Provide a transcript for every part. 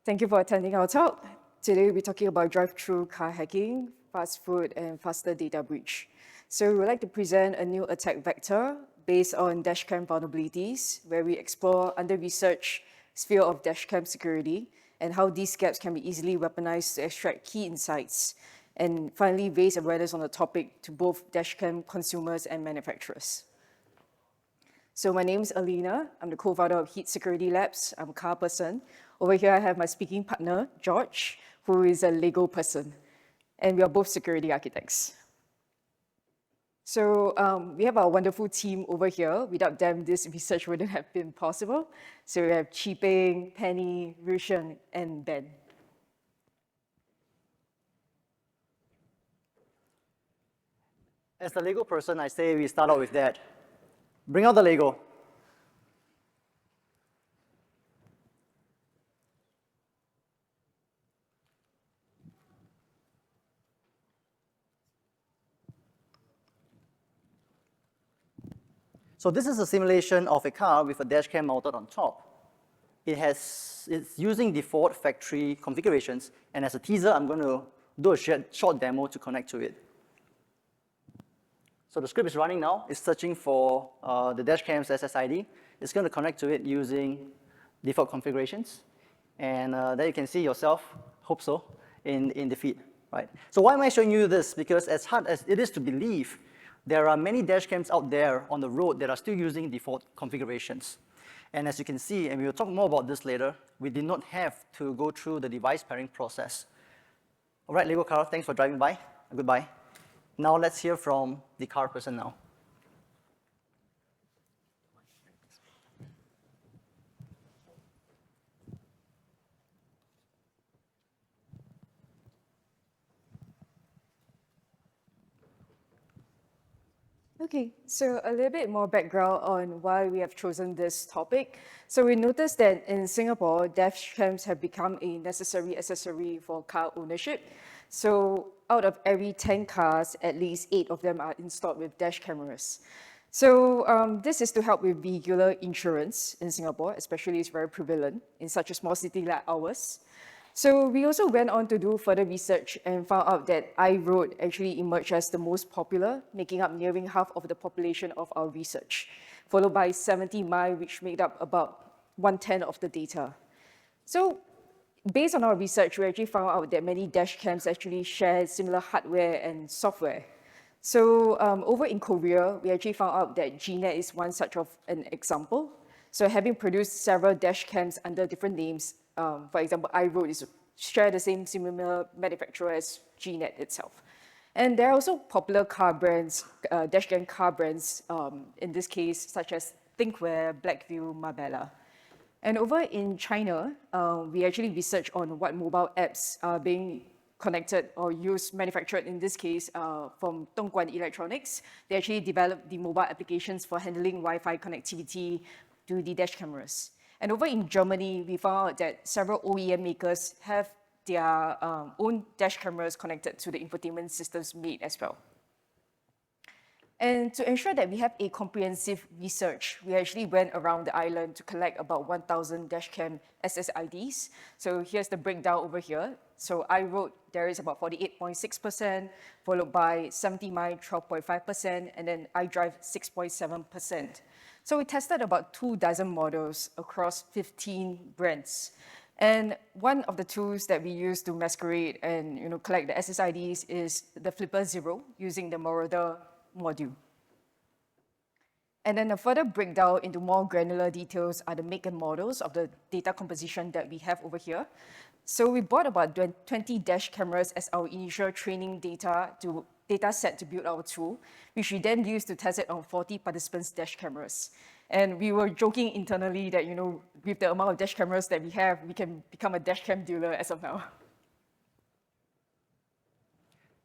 Thank you for attending our talk. Today we'll be talking about drive-thru car hacking, fast food, and faster data breach. So we would like to present a new attack vector based on dashcam vulnerabilities, where we explore under-researched sphere of dashcam security and how these gaps can be easily weaponized to extract key insights, and finally raise awareness on the topic to both dashcam consumers and manufacturers. So my name is Alina. I'm the co-founder of Heat Security Labs. I'm a car person. Over here, I have my speaking partner, George, who is a Lego person. And we are both security architects. So we have our wonderful team over here. Without them, this research wouldn't have been possible. So we have Chi-Ping, Penny, Rushan, and Ben. As the Lego person, I say we start out with that. Bring out the Lego. So this is a simulation of a car with a dashcam mounted on top. It's using default factory configurations, and as a teaser, I'm going to do a short demo to connect to it. So the script is running now. It's searching for the dashcam's SSID. It's going to connect to it using default configurations. And there you can see yourself, hope so, in the feed. Right? So why am I showing you this? Because as hard as it is to believe, there are many dashcams out there on the road that are still using default configurations. And as you can see, and we will talk more about this later, we did not have to go through the device pairing process. All right, Lego car, thanks for driving by. Goodbye. Now let's hear from the car person now. Okay, so a little bit more background on why we have chosen this topic. So we noticed that in Singapore, dashcams have become a necessary accessory for car ownership. So out of every 10 cars, at least 8 of them are installed with dash cameras. So this is to help with vehicular insurance in Singapore, especially it's very prevalent in such a small city like ours. So we also went on to do further research and found out that iRoad actually emerged as the most popular, making up nearing half of the population of our research, followed by 70 mi, which made up about 1/10 of the data. So based on our research, we actually found out that many dashcams actually share similar hardware and software. So over in Korea, we actually found out that GNet is one such of an example. So having produced several dashcams under different names, for example, iRoad share the same similar manufacturer as GNet itself. And there are also popular car brands, dashcam car brands, in this case, such as Thinkware, Blackview, Marbella. And over in China, we actually researched on what mobile apps are being connected or used, manufactured in this case from Dongguan Electronics. They actually developed the mobile applications for handling Wi-Fi connectivity to the dash cameras. And over in Germany, we found out that several OEM makers have their own dash cameras connected to the infotainment systems made as well. And to ensure that we have a comprehensive research, we actually went around the island to collect about 1,000 dashcam SSIDs. So here's the breakdown over here. So iRoad, there is about 48.6%, followed by 70 mi, 12.5%, and then iDrive, 6.7%. So we tested about 24 models across 15 brands. And one of the tools that we use to masquerade and collect the SSIDs is the Flipper Zero using the Marauder module. And then a further breakdown into more granular details are the make and models of the data composition that we have over here. So we bought about 20 dash cameras as our initial training data set to build our tool, which we then used to test it on 40 participants' dash cameras. And we were joking internally that, with the amount of dash cameras that we have, we can become a dash cam dealer as of now.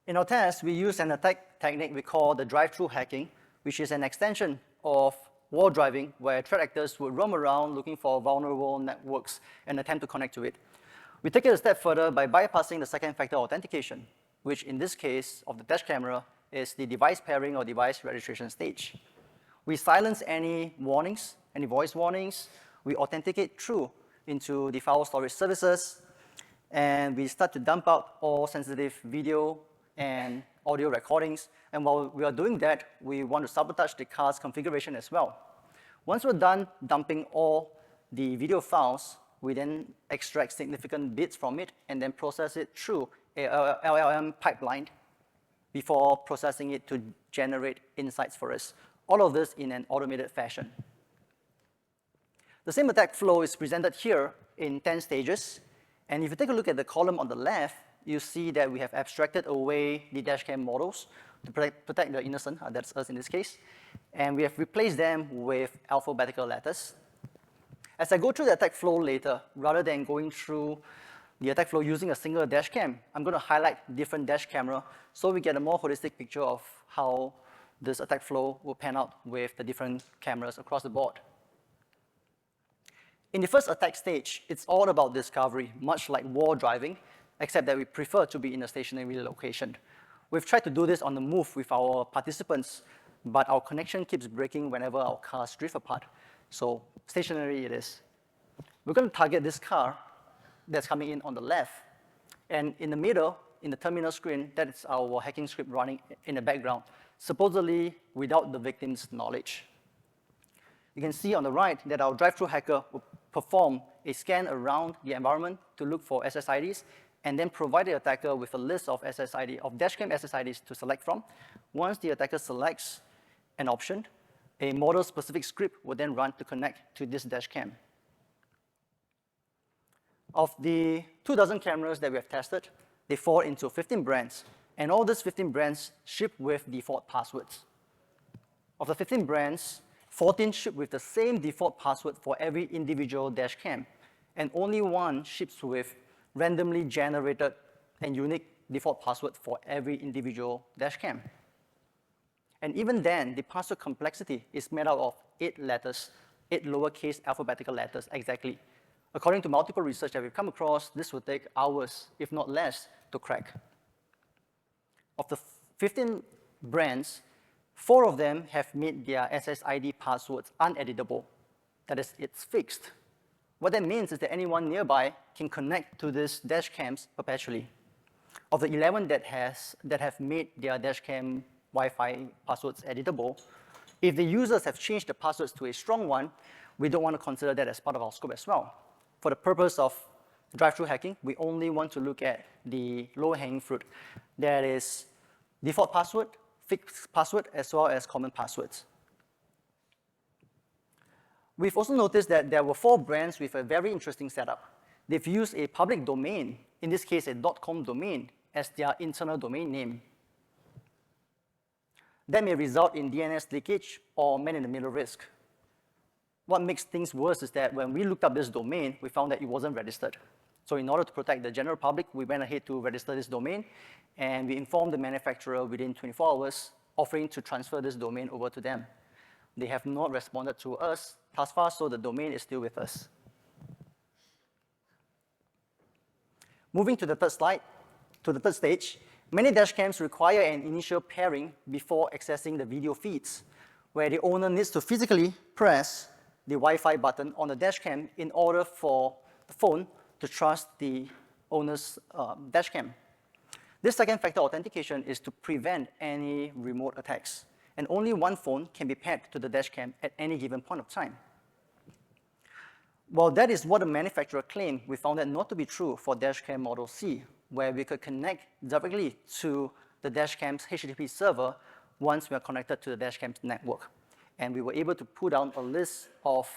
In our test, we used an attack technique we call the DriveThru Hacking, which is an extension of wall driving, where threat actors would roam around looking for vulnerable networks and attempt to connect to it. We take it a step further by bypassing the second factor authentication, which in this case of the dash camera is the device pairing or device registration stage. We silence any warnings, any voice warnings. We authenticate through into the file storage services, and we start to dump out all sensitive video and audio recordings. And while we are doing that, we want to sabotage the car's configuration as well. Once we're done dumping all the video files, we then extract significant bits from it and then process it through a LLM pipeline before processing it to generate insights for us. All of this in an automated fashion. The same attack flow is presented here in 10 stages. And if you take a look at the column on the left, you see that we have abstracted away the dashcam models to protect the innocent, that's us in this case. And we have replaced them with alphabetical letters. As I go through the attack flow later, rather than going through the attack flow using a single dashcam, I'm going to highlight different dash camera so we get a more holistic picture of how this attack flow will pan out with the different cameras across the board. In the first attack stage, it's all about discovery, much like war driving, except that we prefer to be in a stationary location. We've tried to do this on the move with our participants, but our connection keeps breaking whenever our cars drift apart. So stationary it is. We're going to target this car that's coming in on the left. And in the middle, in the terminal screen, that is our hacking script running in the background, supposedly without the victim's knowledge. You can see on the right that our drive-thru hacker will perform a scan around the environment to look for SSIDs and then provide the attacker with a list of dashcam SSIDs to select from. Once the attacker selects an option, a model-specific script will then run to connect to this dashcam. Of the 24 cameras that we have tested, they fall into 15 brands, and all these 15 brands ship with default passwords. Of the 15 brands, 14 ship with the same default password for every individual dashcam, and only one ships with randomly generated and unique default password for every individual dashcam. And even then, the password complexity is made out of 8 letters, 8 lowercase alphabetical letters exactly. According to multiple research that we've come across, this would take hours, if not less, to crack. Of the 15 brands, 4 of them have made their SSID passwords uneditable. That is, it's fixed. What that means is that anyone nearby can connect to these dashcams perpetually. Of the 11 that have made their dashcam Wi-Fi passwords editable, if the users have changed the passwords to a strong one, we don't want to consider that as part of our scope as well. For the purpose of drive-thru hacking, we only want to look at the low-hanging fruit. That is default password, fixed password, as well as common passwords. We've also noticed that there were 4 brands with a very interesting setup. They've used a public domain, in this case a .com domain, as their internal domain name. That may result in DNS leakage or man-in-the-middle risk. What makes things worse is that when we looked up this domain, we found that it wasn't registered. So in order to protect the general public, we went ahead to register this domain, and we informed the manufacturer within 24 hours, offering to transfer this domain over to them. They have not responded to us thus far, so the domain is still with us. Moving to the third stage, many dashcams require an initial pairing before accessing the video feeds, where the owner needs to physically press the Wi-Fi button on the dashcam in order for the phone to trust the owner's dashcam. This second factor authentication is to prevent any remote attacks, and only one phone can be paired to the dashcam at any given point of time. While that is what the manufacturer claimed, we found that not to be true for dashcam model C, where we could connect directly to the dashcam's HTTP server once we are connected to the dashcam's network. And we were able to pull down a list of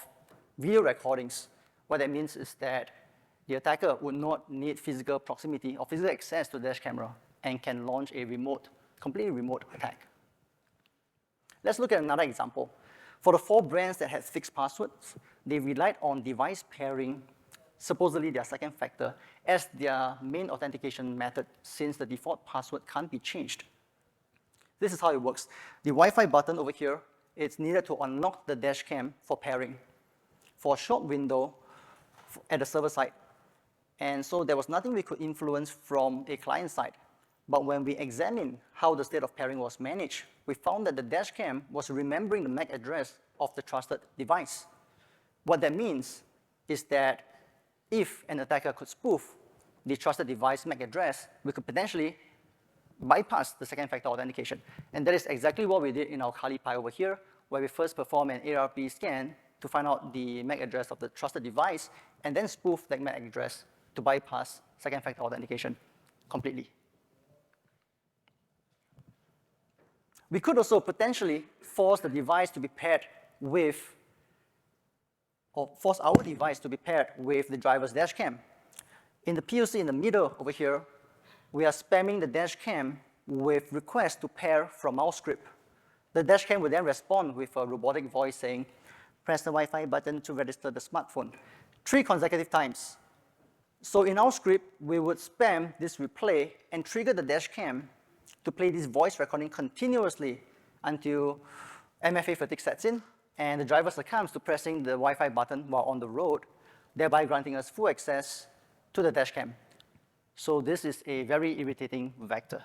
video recordings. What that means is that the attacker would not need physical proximity or physical access to the dash camera and can launch a completely remote attack. Let's look at another example. For the 4 brands that had fixed passwords, they relied on device pairing, supposedly their second factor, as their main authentication method, since the default password can't be changed. This is how it works. The Wi-Fi button over here, it's needed to unlock the dashcam for pairing for a short window at the server side. And so there was nothing we could influence from a client side. But when we examined how the state of pairing was managed, we found that the dashcam was remembering the MAC address of the trusted device. What that means is that if an attacker could spoof the trusted device MAC address, we could potentially bypass the second factor authentication. And that is exactly what we did in our Kali Pi over here, where we first perform an ARP scan to find out the MAC address of the trusted device, and then spoof that MAC address to bypass second factor authentication completely. We could also potentially force the device to be paired with, or force our device to be paired with the driver's dash cam. In the POC in the middle over here, we are spamming the dash cam with requests to pair from our script. The dash cam will then respond with a robotic voice saying, press the Wi-Fi button to register the smartphone 3 consecutive times. So in our script, we would spam this replay and trigger the dash cam to play this voice recording continuously until MFA fatigue sets in and the driver succumbs to pressing the Wi-Fi button while on the road, thereby granting us full access to the dash cam. So this is a very irritating vector.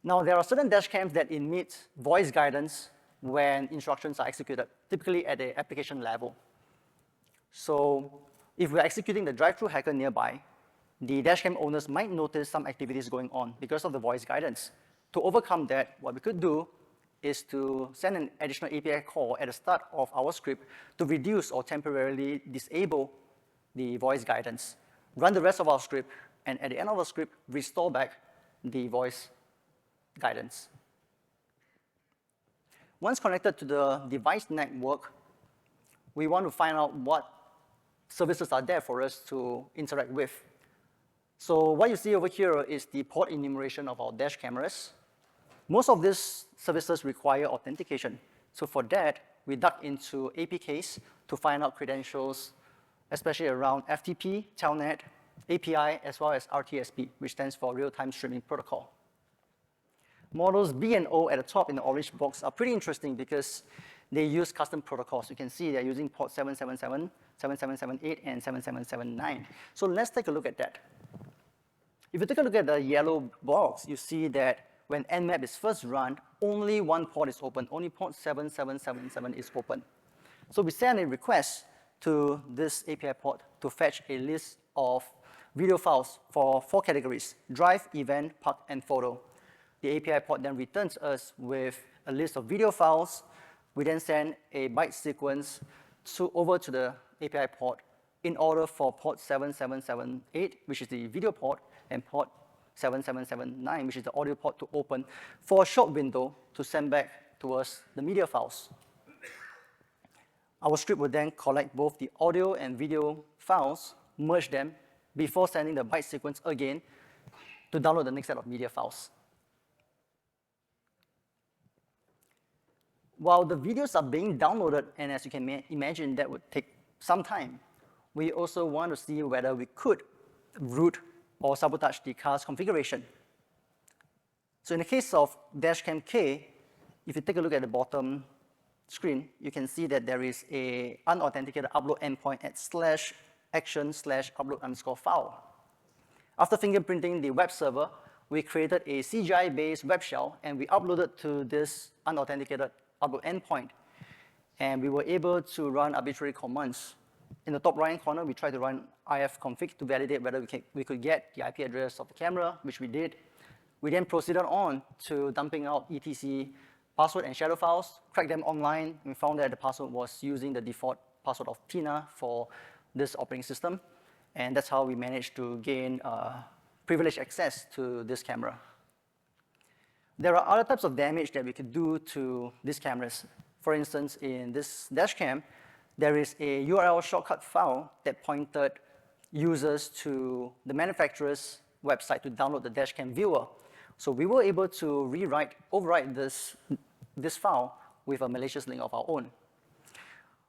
Now, there are certain dash cams that emit voice guidance when instructions are executed, typically at the application level. So if we're executing the drive-thru hacker nearby, the dashcam owners might notice some activities going on because of the voice guidance. To overcome that, what we could do is to send an additional API call at the start of our script to reduce or temporarily disable the voice guidance, run the rest of our script, and at the end of the script, restore back the voice guidance. Once connected to the device network, we want to find out what services are there for us to interact with. So what you see over here is the port enumeration of our dash cameras. Most of these services require authentication. So for that, we dug into APKs to find out credentials, especially around FTP, Telnet, API, as well as RTSP, which stands for Real-Time Streaming Protocol. Models B and O at the top in the orange box are pretty interesting because they use custom protocols. You can see they're using port 777, 7778, and 7779. So let's take a look at that. If you take a look at the yellow box, you see that when Nmap is first run, only one port is open. Only port 7777 is open. So we send a request to this API port to fetch a list of video files for 4 categories: drive, event, park, and photo. The API port then returns us with a list of video files. We then send a byte sequence over to the API port in order for port 7778, which is the video port, and port 7779, which is the audio port, to open for a short window to send back to us the media files. Our script will then collect both the audio and video files, merge them, before sending the byte sequence again to download the next set of media files. While the videos are being downloaded, and as you can imagine, that would take some time, we also want to see whether we could root or sabotage the car's configuration. So in the case of Dashcam K, if you take a look at the bottom screen, you can see that there is an unauthenticated upload endpoint at /action/upload_file. After fingerprinting the web server, we created a CGI-based web shell, and we uploaded to this unauthenticated upload endpoint. And we were able to run arbitrary commands. In the top right-hand corner, we tried to run ifconfig to validate whether we could get the IP address of the camera, which we did. We then proceeded on to dumping out etc password and shadow files, cracked them online, and found that the password was using the default password of Tina for this operating system. And that's how we managed to gain privileged access to this camera. There are other types of damage that we could do to these cameras. For instance, in this dashcam, there is a URL shortcut file that pointed users to the manufacturer's website to download the dashcam viewer. So we were able to overwrite this file with a malicious link of our own.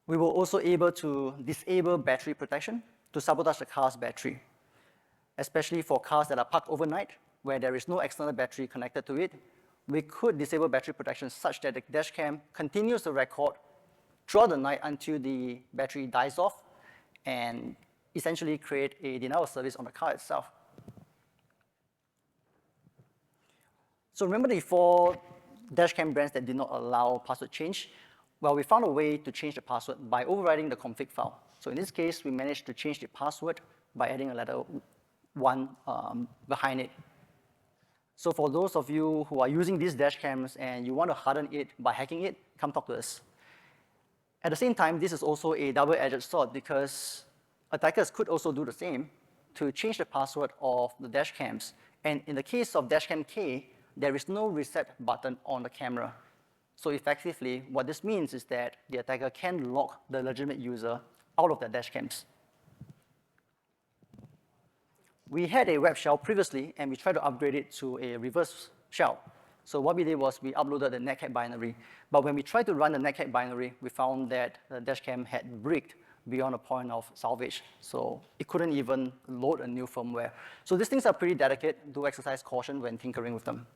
We were also able to disable battery protection to sabotage the car's battery, especially for cars that are parked overnight, where there is no external battery connected to it. We could disable battery protection such that the dashcam continues to record throughout the night until the battery dies off, and essentially create a denial of service on the car itself. So remember the 4 dashcam brands that did not allow password change? Well, we found a way to change the password by overriding the config file. So in this case, we managed to change the password by adding a letter 1 behind it. So for those of you who are using these dash cams and you want to harden it by hacking it, come talk to us. At the same time, this is also a double-edged sword because attackers could also do the same to change the password of the dash cams. And in the case of dashcam K, there is no reset button on the camera. So effectively, what this means is that the attacker can lock the legitimate user out of the dash cams. We had a web shell previously, and we tried to upgrade it to a reverse shell. So what we did was we uploaded the netcat binary. But when we tried to run the netcat binary, we found that the dashcam had bricked beyond a point of salvage. So it couldn't even load a new firmware. So these things are pretty delicate. Do exercise caution when tinkering with them.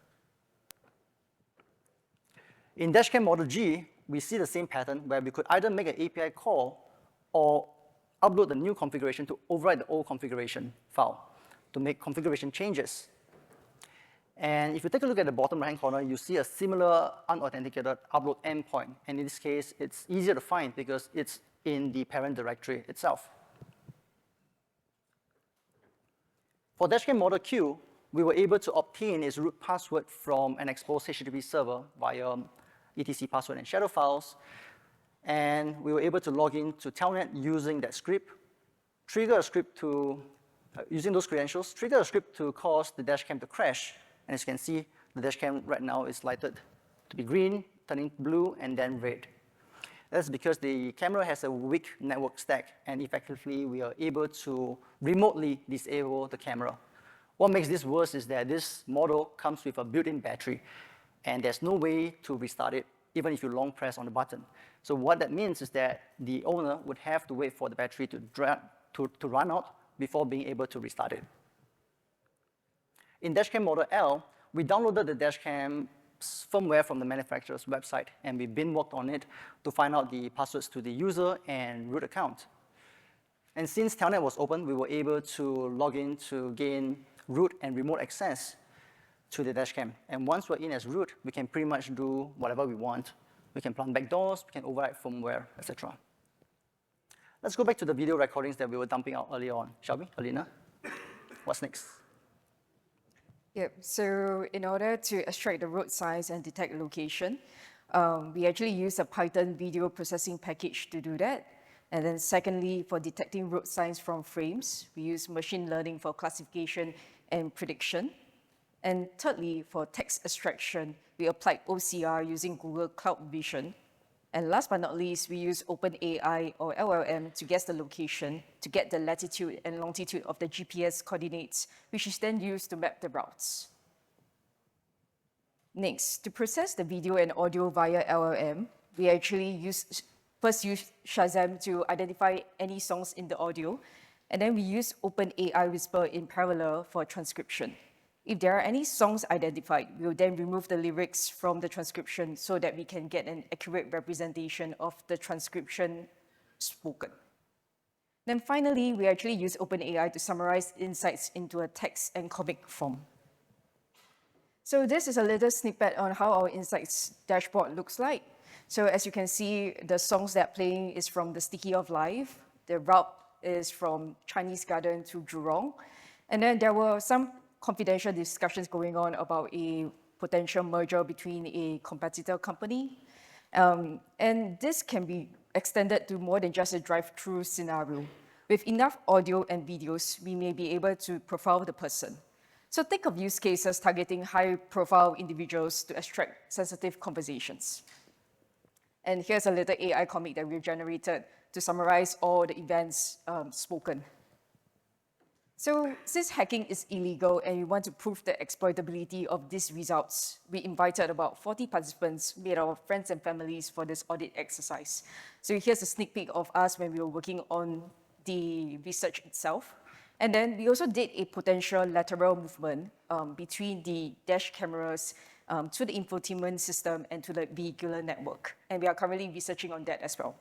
In dashcam model G, we see the same pattern where we could either make an API call or upload the new configuration to override the old configuration file to make configuration changes. And if you take a look at the bottom right-hand corner, you see a similar unauthenticated upload endpoint. And in this case, it's easier to find because it's in the parent directory itself. For dashcam model Q, we were able to obtain its root password from an exposed HTTP server via etc password and shadow files. And we were able to log in to Telnet using that script, trigger a script to, using those credentials, trigger a script to cause the dashcam to crash. And as you can see, the dashcam right now is lighted to be green, turning blue, and then red. That's because the camera has a weak network stack, and effectively we are able to remotely disable the camera. What makes this worse is that this model comes with a built-in battery, and there's no way to restart it, even if you long press on the button. So what that means is that the owner would have to wait for the battery to run out before being able to restart it. In dashcam model L, we downloaded the dashcam firmware from the manufacturer's website, and we bin worked on it to find out the passwords to the user and root account. And since Telnet was open, we were able to log in to gain root and remote access to the dashcam. And once we're in as root, we can pretty much do whatever we want. We can plant backdoors, we can override firmware, etc. Let's go back to the video recordings that we were dumping out earlier on, shall we, Alina? What's next? Yep, so in order to extract the road size and detect location, we actually use a Python video processing package to do that. And then secondly, for detecting road signs from frames, we use machine learning for classification and prediction. And thirdly, for text extraction, we applied OCR using Google Cloud Vision. And last but not least, we use OpenAI or LLM to guess the location, to get the latitude and longitude of the GPS coordinates, which is then used to map the routes. Next, to process the video and audio via LLM, we actually first use Shazam to identify any songs in the audio, and then we use OpenAI Whisper in parallel for transcription. If there are any songs identified, we'll then remove the lyrics from the transcription so that we can get an accurate representation of the transcription spoken. Then finally, we actually use OpenAI to summarize insights into a text and comic form. So this is a little snippet on how our insights dashboard looks like. So as you can see, the songs that are playing is from The Sticky of Life. The route is from Chinese Garden to Jurong. And then there were some confidential discussions going on about a potential merger between a competitor company. And this can be extended to more than just a drive-through scenario. With enough audio and videos, we may be able to profile the person. So think of use cases targeting high-profile individuals to extract sensitive conversations. And here's a little AI comic that we've generated to summarize all the events spoken. So since hacking is illegal and we want to prove the exploitability of these results, we invited about 40 participants made of friends and families for this audit exercise. So here's a sneak peek of us when we were working on the research itself. And then we also did a potential lateral movement between the dash cameras to the infotainment system and to the vehicular network. And we are currently researching on that as well.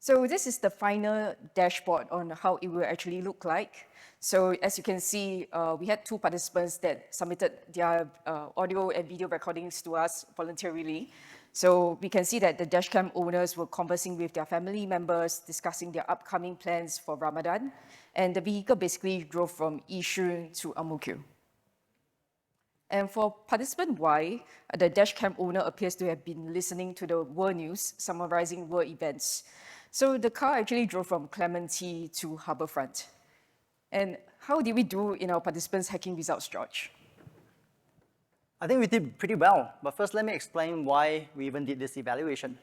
So this is the final dashboard on how it will actually look like. So as you can see, we had 2 participants that submitted their audio and video recordings to us voluntarily. So we can see that the dashcam owners were conversing with their family members, discussing their upcoming plans for Ramadan, and the vehicle basically drove from Yishun to Ang Mo Kio. And for participant Y, the dashcam owner appears to have been listening to the world news, summarizing world events. So the car actually drove from Clementi to Harbourfront. And how did we do in our participants' hacking results, George? I think we did pretty well, but first let me explain why we even did this evaluation.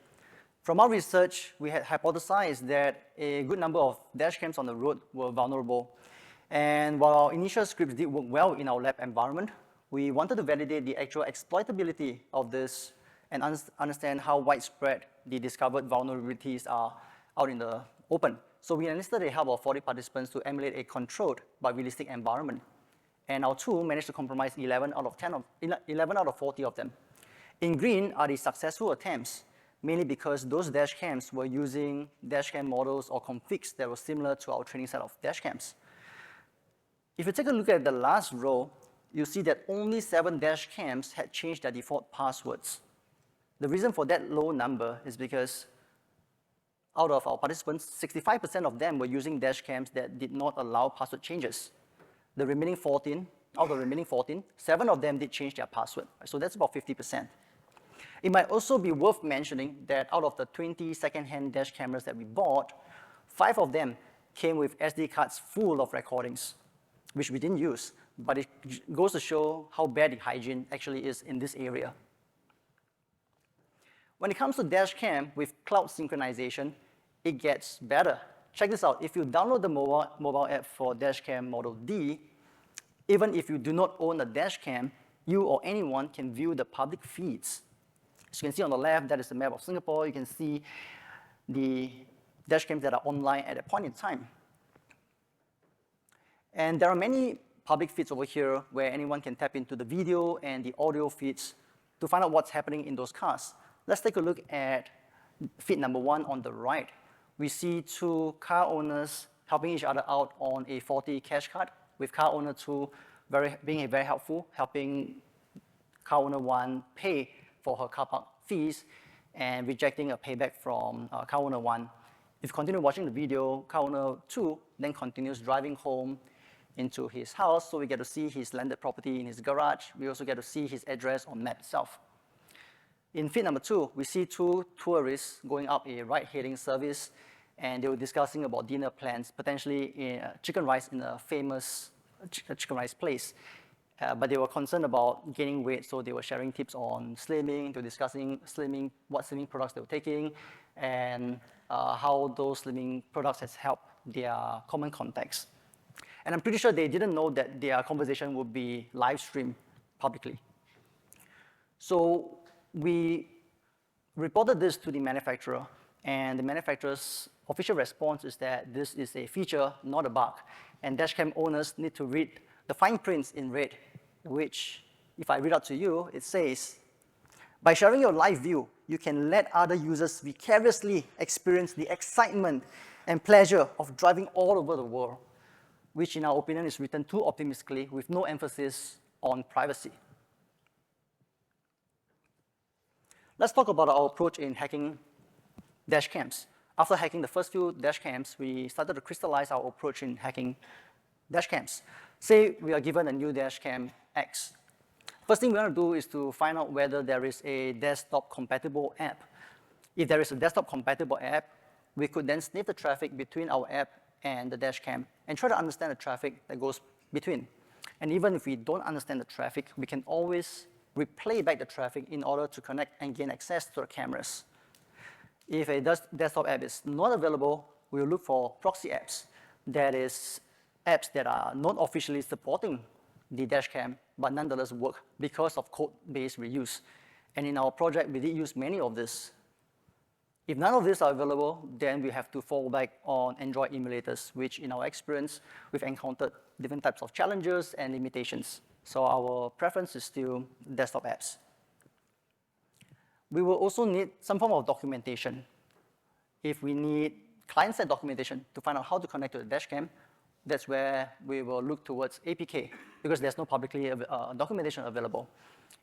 From our research, we had hypothesized that a good number of dashcams on the road were vulnerable. And while our initial scripts did work well in our lab environment, we wanted to validate the actual exploitability of this and understand how widespread the discovered vulnerabilities are out in the open. So we enlisted the help of 40 participants to emulate a controlled but realistic environment. And our tool managed to compromise 11 out of 40 of them. In green are the successful attempts, mainly because those dashcams were using dashcam models or configs that were similar to our training set of dashcams. If you take a look at the last row, you see that only 7 dashcams had changed their default passwords. The reason for that low number is because out of our participants, 65% of them were using dashcams that did not allow password changes. Out of the remaining 14, 7 of them did change their password. So that's about 50%. It might also be worth mentioning that out of the 20 second-hand dash cameras that we bought, 5 of them came with SD cards full of recordings, which we didn't use, but it goes to show how bad the hygiene actually is in this area. When it comes to dashcam with cloud synchronization, it gets better. Check this out. If you download the mobile app for dashcam Model D, even if you do not own a dashcam, you or anyone can view the public feeds. As you can see on the left, that is the map of Singapore. You can see the dashcams that are online at a point in time. And there are many public feeds over here where anyone can tap into the video and the audio feeds to find out what's happening in those cars. Let's take a look at feed number 1 on the right. We see 2 car owners helping each other out on a faulty cash card, with car owner 2 being very helpful, helping car owner 1 pay for her car park fees and rejecting a payback from car owner 1. If you continue watching the video, car owner 2 then continues driving home into his house, so we get to see his landed property in his garage. We also get to see his address on map itself. In feed number 2, we see 2 tourists going up a ride-hailing service, and they were discussing about dinner plans, potentially chicken rice in a famous chicken rice place. But they were concerned about gaining weight, so they were sharing tips on slimming, to discussing slimming, what slimming products they were taking, and how those slimming products has helped their common contacts. And I'm pretty sure they didn't know that their conversation would be live streamed publicly. So we reported this to the manufacturer, and the manufacturer's official response is that this is a feature, not a bug, and dashcam owners need to read the fine prints in red, which, if I read out to you, it says, by sharing your live view, you can let other users vicariously experience the excitement and pleasure of driving all over the world, which in our opinion is written too optimistically with no emphasis on privacy. Let's talk about our approach in hacking dashcams. After hacking the first few dashcams, we started to crystallize our approach in hacking dashcams. Say we are given a new dashcam X. First thing we want to do is to find out whether there is a desktop-compatible app. If there is a desktop-compatible app, we could then sniff the traffic between our app and the dashcam and try to understand the traffic that goes between. And even if we don't understand the traffic, we can always replay back the traffic in order to connect and gain access to the cameras. If a desktop app is not available, we'll look for proxy apps. That is, apps that are not officially supporting the dashcam, but nonetheless work because of code-based reuse. And in our project, we did use many of this. If none of these are available, then we have to fall back on Android emulators, which in our experience, we've encountered different types of challenges and limitations. So our preference is still desktop apps. We will also need some form of documentation. If we need client-side documentation to find out how to connect to the dashcam, that's where we will look towards APK, because there's no publicly documentation available.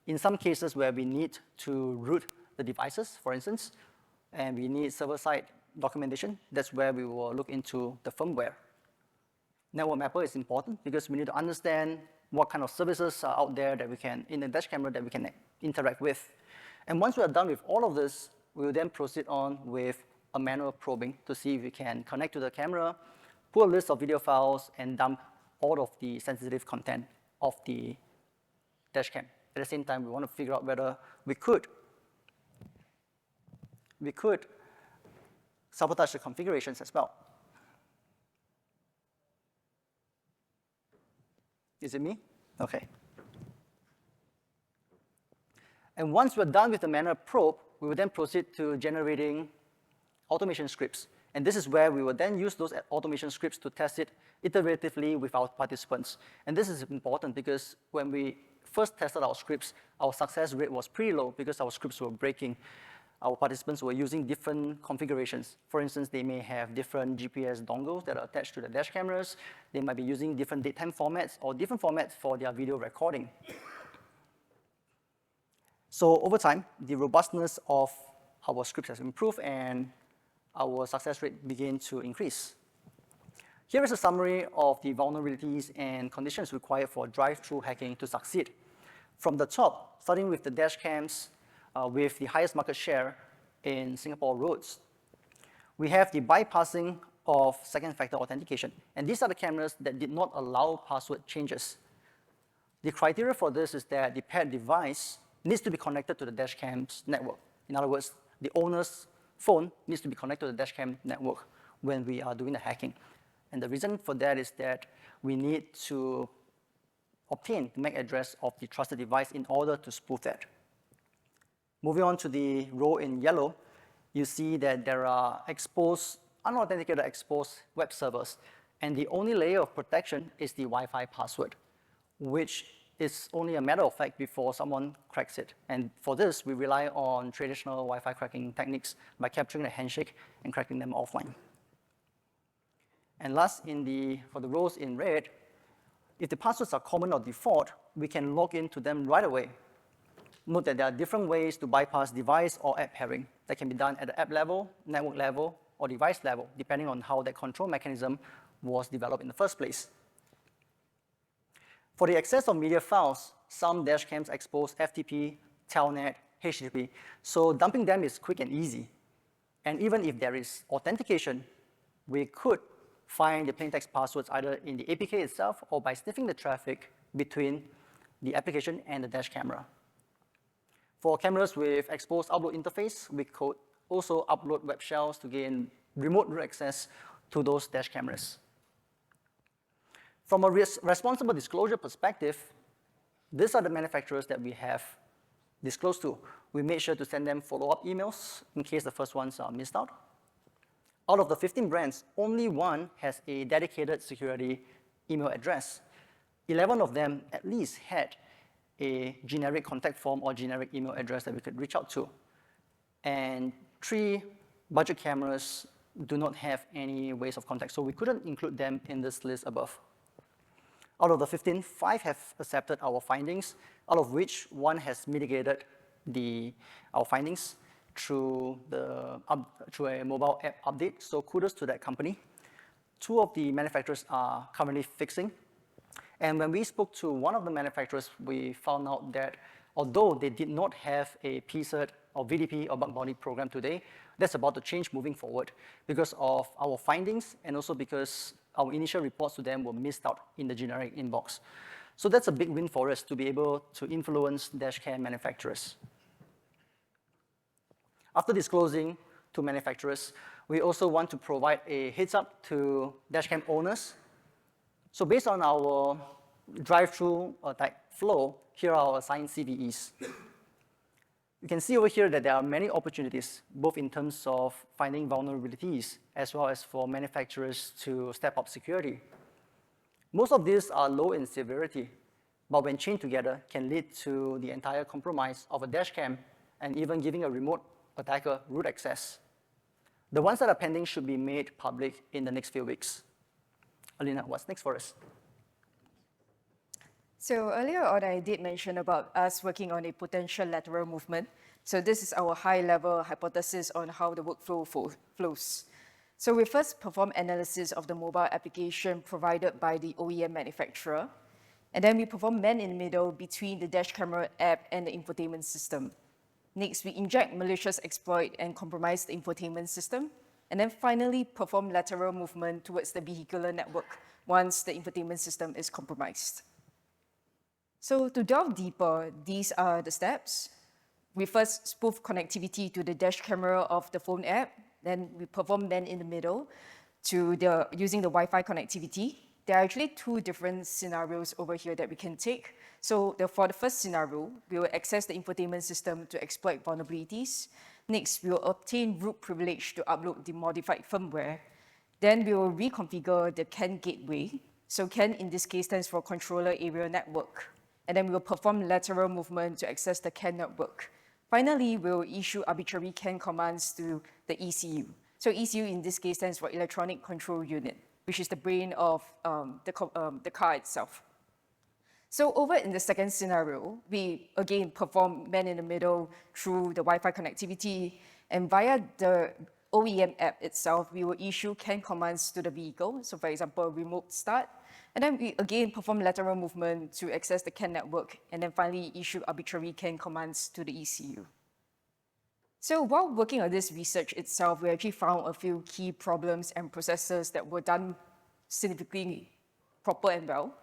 In some cases where we need to route the devices, for instance, and we need server-side documentation, that's where we will look into the firmware. Network mapper is important because we need to understand what kind of services are out there that we can, in the dash camera, that we can interact with. And once we are done with all of this, we will then proceed on with a manual probing to see if we can connect to the camera, pull a list of video files, and dump all of the sensitive content of the dashcam. At the same time, we want to figure out whether we could sabotage the configurations as well. Is it me? Okay. And once we're done with the manual probe, we will then proceed to generating automation scripts. And this is where we will then use those automation scripts to test it iteratively with our participants. And this is important because when we first tested our scripts, our success rate was pretty low because our scripts were breaking. Our participants were using different configurations. For instance, they may have different GPS dongles that are attached to the dash cameras. They might be using different datetime formats or different formats for their video recording. So over time, the robustness of our scripts has improved and our success rate began to increase. Here is a summary of the vulnerabilities and conditions required for drive-thru hacking to succeed. From the top, starting with the dash cams with the highest market share in Singapore roads, we have the bypassing of second factor authentication. And these are the cameras that did not allow password changes. The criteria for this is that the paired device needs to be connected to the dashcam's network. In other words, the owner's phone needs to be connected to the dashcam network when we are doing the hacking. And the reason for that is that we need to obtain the MAC address of the trusted device in order to spoof that. Moving on to the row in yellow, you see that there are exposed, unauthenticated exposed web servers. And the only layer of protection is the Wi-Fi password, which is only a matter of fact before someone cracks it. And for this, we rely on traditional Wi-Fi cracking techniques by capturing the handshake and cracking them offline. And last, for the rows in red, if the passwords are common or default, we can log into them right away. Note that there are different ways to bypass device or app pairing that can be done at the app level, network level, or device level, depending on how that control mechanism was developed in the first place. For the access of media files, some dashcams expose FTP, Telnet, HTTP, so dumping them is quick and easy. And even if there is authentication, we could find the plaintext passwords either in the APK itself or by sniffing the traffic between the application and the dash camera. For cameras with exposed upload interface, we could also upload web shells to gain remote root access to those dash cameras. From a responsible disclosure perspective, these are the manufacturers that we have disclosed to. We made sure to send them follow-up emails in case the first ones are missed out. Out of the 15 brands, only one has a dedicated security email address. 11 of them at least had a generic contact form or generic email address that we could reach out to. And 3 budget cameras do not have any ways of contact, so we couldn't include them in this list above. Out of the 15, 5 have accepted our findings, out of which 1 has mitigated our findings through a mobile app update, so kudos to that company. 2 of the manufacturers are currently fixing. And when we spoke to one of the manufacturers, we found out that although they did not have a PCERT or VDP or bug bounty program today, that's about to change moving forward because of our findings and also because our initial reports to them were missed out in the generic inbox. So that's a big win for us to be able to influence dashcam manufacturers. After disclosing to manufacturers, we also want to provide a heads up to dashcam owners. So based on our drive-through type flow, here are our assigned CVEs. You can see over here that there are many opportunities, both in terms of finding vulnerabilities, as well as for manufacturers to step up security. Most of these are low in severity, but when chained together, can lead to the entire compromise of a dashcam and even giving a remote attacker root access. The ones that are pending should be made public in the next few weeks. Alina, what's next for us? So earlier on, I did mention about us working on a potential lateral movement. So this is our high-level hypothesis on how the workflow flows. So we first perform analysis of the mobile application provided by the OEM manufacturer, and then we perform man-in-the-middle between the dash camera app and the infotainment system. Next, we inject malicious exploit and compromise the infotainment system, and then finally perform lateral movement towards the vehicular network once the infotainment system is compromised. So to delve deeper, these are the steps. We first spoof connectivity to the dash camera of the phone app, then we perform man-in-the-middle using the Wi-Fi connectivity. There are actually two different scenarios over here that we can take. So for the first scenario, we will access the infotainment system to exploit vulnerabilities. Next, we will obtain root privilege to upload the modified firmware. Then we will reconfigure the CAN gateway. So CAN in this case stands for Controller Area Network. And then we will perform lateral movement to access the CAN network. Finally, we will issue arbitrary CAN commands to the ECU. So ECU in this case stands for Electronic Control Unit, which is the brain of the car itself. So over in the second scenario, we again perform man-in-the-middle through the Wi-Fi connectivity, and via the OEM app itself, we will issue CAN commands to the vehicle. So for example, remote start, and then we again perform lateral movement to access the CAN network, and then finally issue arbitrary CAN commands to the ECU. So while working on this research itself, we actually found a few key problems and processes that were done significantly proper and well.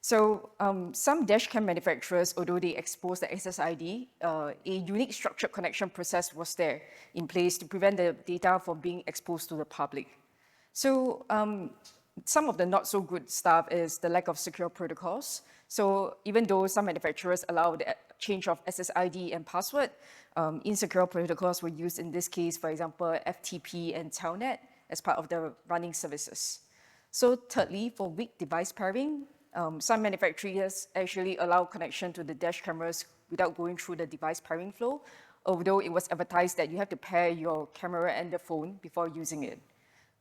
So some dashcam manufacturers, although they exposed the SSID, a unique structured connection process was there in place to prevent the data from being exposed to the public. So some of the not so good stuff is the lack of secure protocols. So even though some manufacturers allow the change of SSID and password, insecure protocols were used in this case, for example, FTP and Telnet as part of the running services. So thirdly, for weak device pairing, some manufacturers actually allow connection to the dash cameras without going through the device pairing flow, although it was advertised that you have to pair your camera and the phone before using it.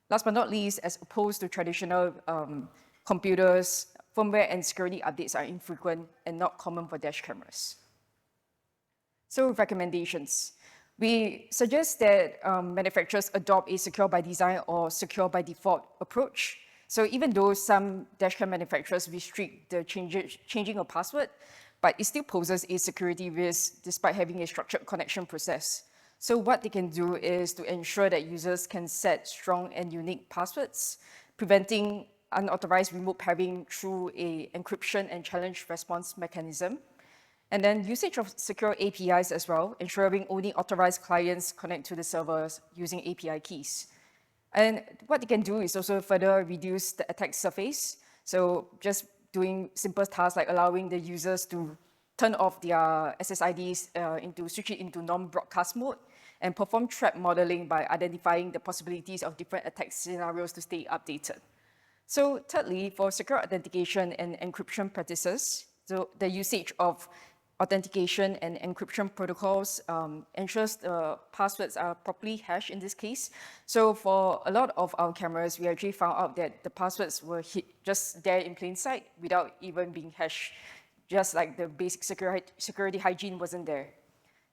Last but not least, as opposed to traditional computers, firmware and security updates are infrequent and not common for dash cameras. So recommendations. We suggest that manufacturers adopt a secure by design or secure by default approach. So even though some dashcam manufacturers restrict the changing of password, but it still poses a security risk despite having a structured connection process. So what they can do is to ensure that users can set strong and unique passwords, preventing unauthorized remote pairing through a encryption and challenge response mechanism. And then usage of secure APIs as well, ensuring only authorized clients connect to the servers using API keys. And what they can do is also further reduce the attack surface. So just doing simple tasks like allowing the users to turn off their SSIDs switch it into non-broadcast mode, and perform threat modeling by identifying the possibilities of different attack scenarios to stay updated. So thirdly, for secure authentication and encryption practices, so the usage of authentication and encryption protocols ensures the passwords are properly hashed in this case. So for a lot of our cameras, we actually found out that the passwords were just there in plain sight without even being hashed, just like the basic security hygiene wasn't there.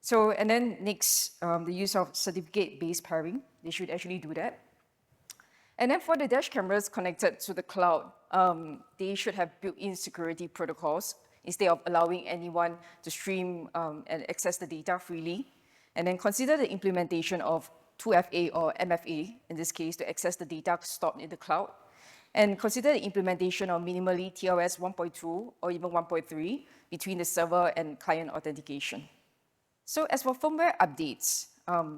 So, and then next, the use of certificate-based pairing, they should actually do that. And then for the dash cameras connected to the cloud, they should have built-in security protocols instead of allowing anyone to stream and access the data freely. And then consider the implementation of 2FA or MFA, in this case, to access the data stored in the cloud. And consider the implementation of minimally TLS 1.2 or even 1.3 between the server and client authentication. So as for firmware updates,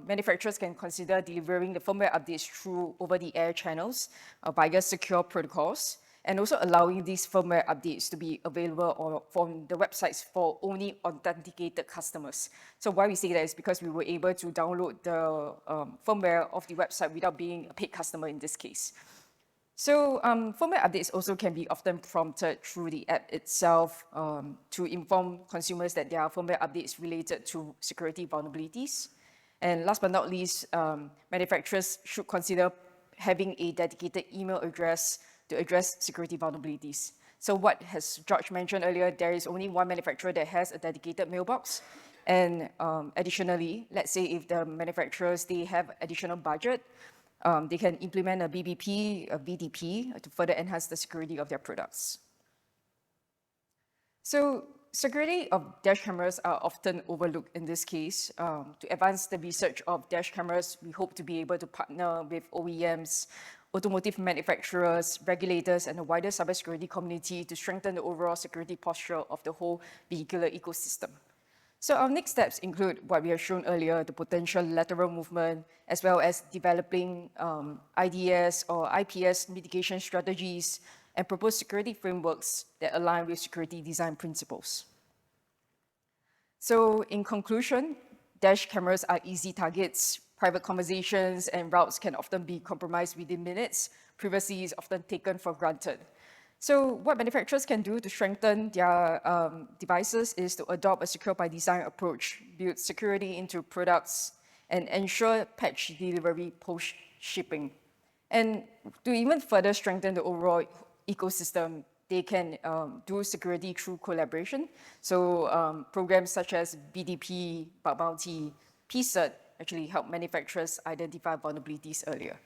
manufacturers can consider delivering the firmware updates through over-the-air channels via secure protocols, and also allowing these firmware updates to be available from the websites for only authenticated customers. So why we say that is because we were able to download the firmware of the website without being a paid customer in this case. So firmware updates also can be often prompted through the app itself to inform consumers that there are firmware updates related to security vulnerabilities. And last but not least, manufacturers should consider having a dedicated email address to address security vulnerabilities. So what has George mentioned earlier, there is only one manufacturer that has a dedicated mailbox. And additionally, let's say if the manufacturers, they have additional budget, they can implement a BBP, a BDP to further enhance the security of their products. So security of dash cameras are often overlooked in this case. To advance the research of dash cameras, we hope to be able to partner with OEMs, automotive manufacturers, regulators, and the wider cybersecurity community to strengthen the overall security posture of the whole vehicular ecosystem. So our next steps include what we have shown earlier, the potential lateral movement, as well as developing IDS or IPS mitigation strategies and propose security frameworks that align with security design principles. So in conclusion, dash cameras are easy targets. Private conversations and routes can often be compromised within minutes. Privacy is often taken for granted. So what manufacturers can do to strengthen their devices is to adopt a secure by design approach, build security into products, and ensure patch delivery post-shipping. And to even further strengthen the overall ecosystem, they can do security through collaboration. So programs such as BDP, bug bounty, PCERT actually help manufacturers identify vulnerabilities earlier.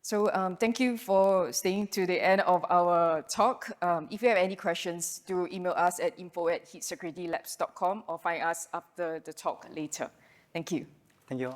So thank you for staying to the end of our talk. If you have any questions, do email us at info@heatsecurity.labs.com or find us after the talk later. Thank you. Thank you.